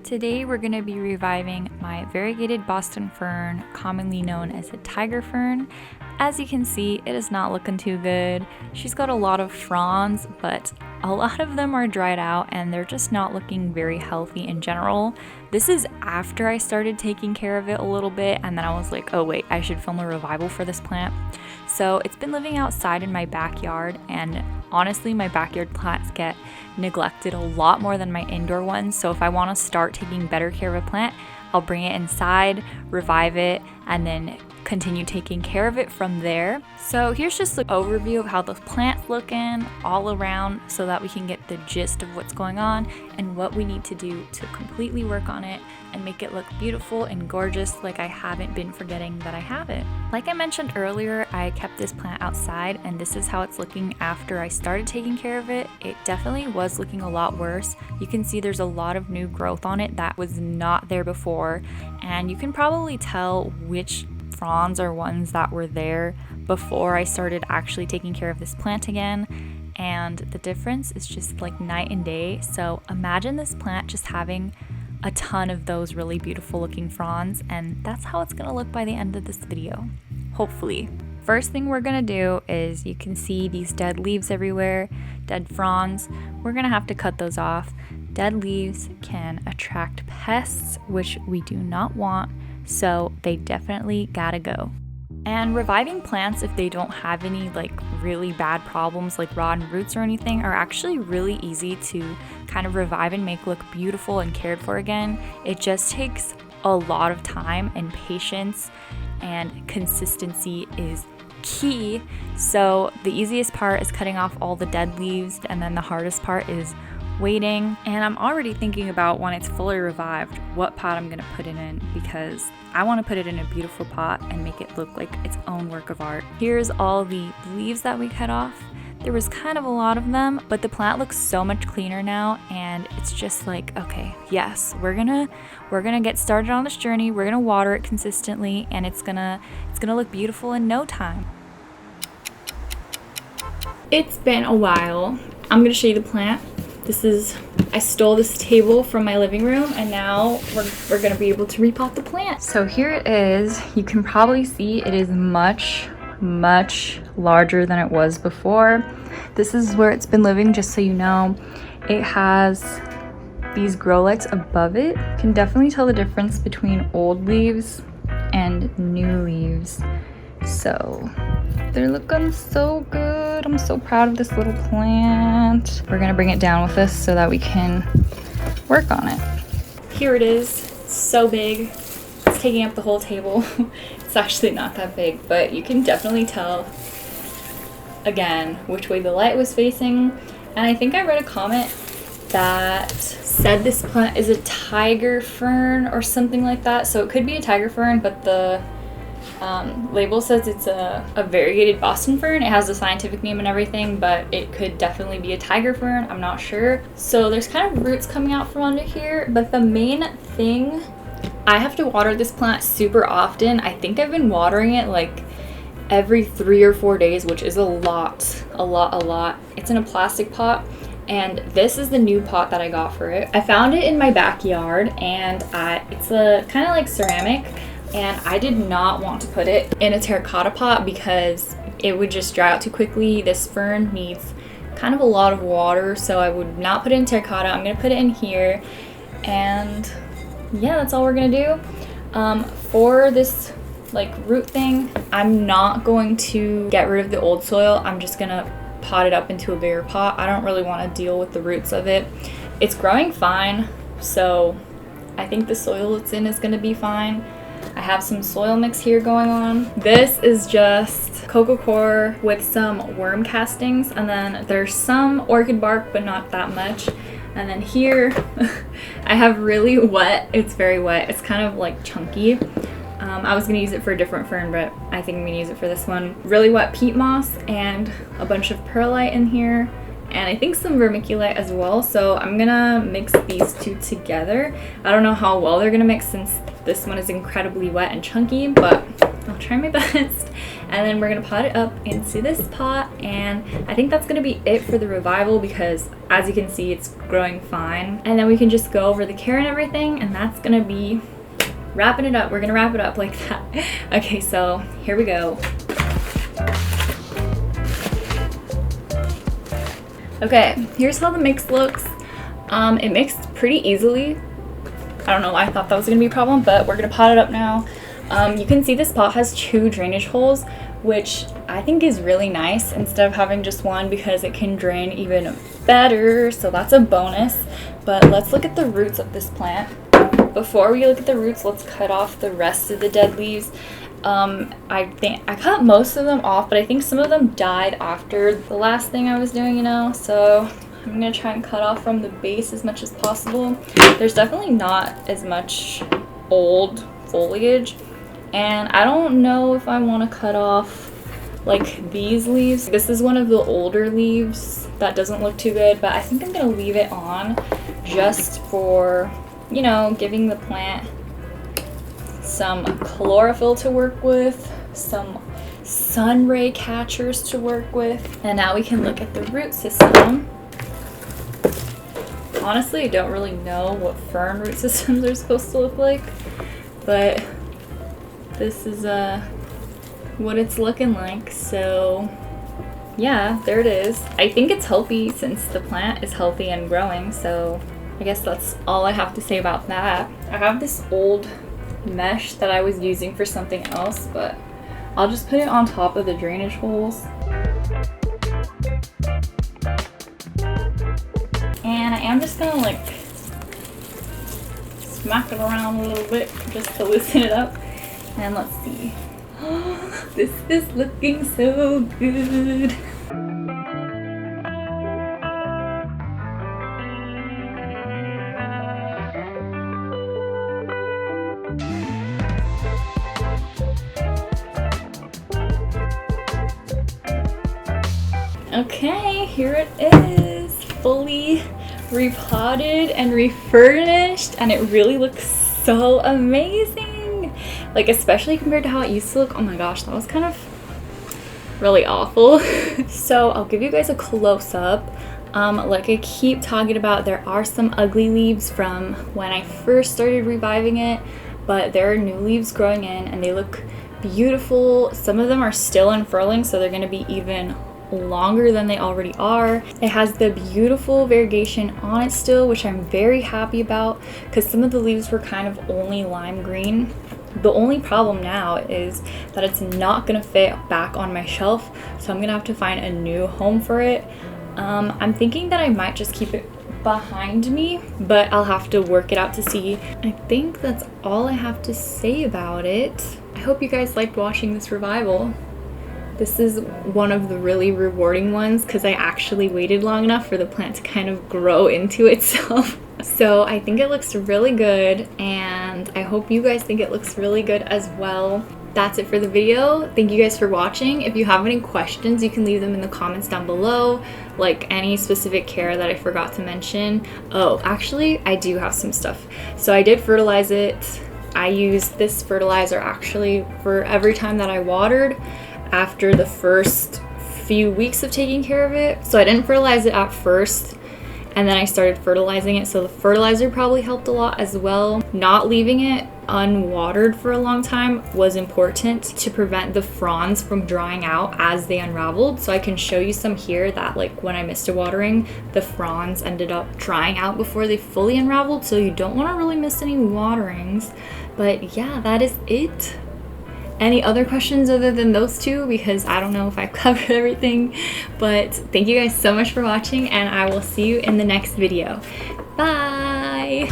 Today we're going to be reviving my Variegated Boston Fern, commonly known as a Tiger Fern. As you can see, it is not looking too good. She's got a lot of fronds, but a lot of them are dried out and they're just not looking very healthy in general. This is after I started taking care of it a little bit, and then I was like, oh wait, I should film a revival for this plant. So it's been living outside in my backyard, and honestly my backyard plants get neglected a lot more than my indoor ones. So if I want to start taking better care of a plant, I'll bring it inside, revive it, and then continue taking care of it from there. So here's just an overview of how the plant's looking all around so that we can get the gist of what's going on and what we need to do to completely work on it and make it look beautiful and gorgeous, like I haven't been forgetting that I have it. Like I mentioned earlier, I kept this plant outside and this is how it's looking after I started taking care of it. It definitely was looking a lot worse. You can see there's a lot of new growth on it that was not there before, and you can probably tell which fronds are ones that were there before I started actually taking care of this plant again, and the difference is just like night and day. So imagine this plant just having a ton of those really beautiful looking fronds, and that's how it's gonna look by the end of this video, hopefully. First thing we're gonna do is, you can see these dead leaves everywhere, dead fronds. We're gonna have to cut those off. Dead leaves can attract pests, which we do not want, so they definitely gotta go. And reviving plants, if they don't have any like really bad problems like rotten roots or anything, are actually really easy to kind of revive and make look beautiful and cared for again. It just takes a lot of time and patience, and consistency is key. So the easiest part is cutting off all the dead leaves, and then the hardest part is waiting. And I'm already thinking about, when it's fully revived, what pot I'm gonna put it in, because I want to put it in a beautiful pot and make it look like its own work of art. Here's all the leaves that we cut off. There was kind of a lot of them, but the plant looks so much cleaner now, and it's just like, okay, yes, we're gonna get started on this journey. We're gonna water it consistently, and it's gonna look beautiful in no time. It's been a while. I'm gonna show you the plant. I stole this table from my living room, and now we're gonna be able to repot the plant. So here it is. You can probably see it is much larger than it was before. This is where it's been living, just so you know. It has these grow lights above it. You can definitely tell the difference between old leaves and new leaves. So they're looking so good. I'm so proud of this little plant. We're gonna bring it down with us so that we can work on it. Here it is. It's so big. It's taking up the whole table. It's actually not that big, but you can definitely tell, again, which way the light was facing. And I think I read a comment that said this plant is a Tiger Fern or something like that. So it could be a Tiger Fern, but the label says it's a Variegated Boston Fern. It has the scientific name and everything, but it could definitely be a Tiger Fern. I'm not sure. So there's kind of roots coming out from under here, but the main thing, I have to water this plant super often. I think I've been watering it like every 3 or 4 days, which is a lot. It's in a plastic pot, and this is the new pot that I got for it. I found it in my backyard, and it's a kind of like ceramic, and I did not want to put it in a terracotta pot because it would just dry out too quickly. This fern needs kind of a lot of water, so I would not put it in terracotta. I'm gonna put it in here, and yeah, that's all we're gonna do. For this like root thing, I'm not going to get rid of the old soil. I'm just gonna pot it up into a bigger pot. I don't really want to deal with the roots of it. It's growing fine, so I think the soil it's in is gonna be fine. I have some soil mix here going on. This is just coco coir with some worm castings, and then there's some orchid bark, but not that much. And then here I have really wet, it's very wet, it's kind of like chunky. I was gonna use it for a different fern, but I think I'm gonna use it for this one. Really wet peat moss and a bunch of perlite in here, and I think some vermiculite as well. So I'm gonna mix these two together. I don't know how well they're gonna mix since this one is incredibly wet and chunky, but I'll try my best. And then we're gonna pot it up into this pot, and I think that's gonna be it for the revival because as you can see it's growing fine. And then we can just go over the care and everything, and that's gonna be wrapping it up. We're gonna wrap it up like that. Okay, so here we go. Okay, here's how the mix looks. It mixed pretty easily. I don't know why I thought that was gonna be a problem, but we're gonna pot it up now. You can see this pot has 2 drainage holes, which I think is really nice instead of having just one because it can drain even better, so that's a bonus. But let's look at the roots of this plant. Before we look at the roots, let's cut off the rest of the dead leaves. I think I cut most of them off, but I think some of them died after the last thing I was doing, you know, so I'm gonna try and cut off from the base as much as possible. There's definitely not as much old foliage, and I don't know if I want to cut off like these leaves. This is one of the older leaves that doesn't look too good, but I think I'm gonna leave it on just for, you know, giving the plant some chlorophyll to work with, some sun ray catchers to work with. And now we can look at the root system. Honestly, I don't really know what fern root systems are supposed to look like, but this is what it's looking like. So yeah, there it is. I think it's healthy since the plant is healthy and growing, so I guess that's all I have to say about that. I have this old mesh that I was using for something else, but I'll just put it on top of the drainage holes. And I am just gonna like smack it around a little bit just to loosen it up. And let's see. Oh, this is looking so good. Okay, here it is, fully repotted and refurnished, and it really looks so amazing. Like, especially compared to how it used to look. Oh my gosh, that was kind of really awful. So I'll give you guys a close-up. Like I keep talking about, there are some ugly leaves from when I first started reviving it, but there are new leaves growing in and they look beautiful. Some of them are still unfurling, so they're going to be even longer than they already are. It has the beautiful variegation on it still, which I'm very happy about because some of the leaves were kind of only lime green. The only problem now is that it's not going to fit back on my shelf, so I'm going to have to find a new home for it. I'm thinking that I might just keep it behind me, but I'll have to work it out to see. I think that's all I have to say about it. I hope you guys liked watching this revival. This is one of the really rewarding ones because I actually waited long enough for the plant to kind of grow into itself. So I think it looks really good, and I hope you guys think it looks really good as well. That's it for the video. Thank you guys for watching. If you have any questions, you can leave them in the comments down below, like any specific care that I forgot to mention. Oh, actually, I do have some stuff. So I did fertilize it. I used this fertilizer actually for every time that I watered after the first few weeks of taking care of it. So I didn't fertilize it at first, and then I started fertilizing it, so the fertilizer probably helped a lot as well. Not leaving it unwatered for a long time was important to prevent the fronds from drying out as they unraveled. So I can show you some here that, like, when I missed a watering, the fronds ended up drying out before they fully unraveled, so you don't want to really miss any waterings. But yeah, that is it. Any other questions other than those two? Because I don't know if I've covered everything. But thank you guys so much for watching, and I will see you in the next video. Bye!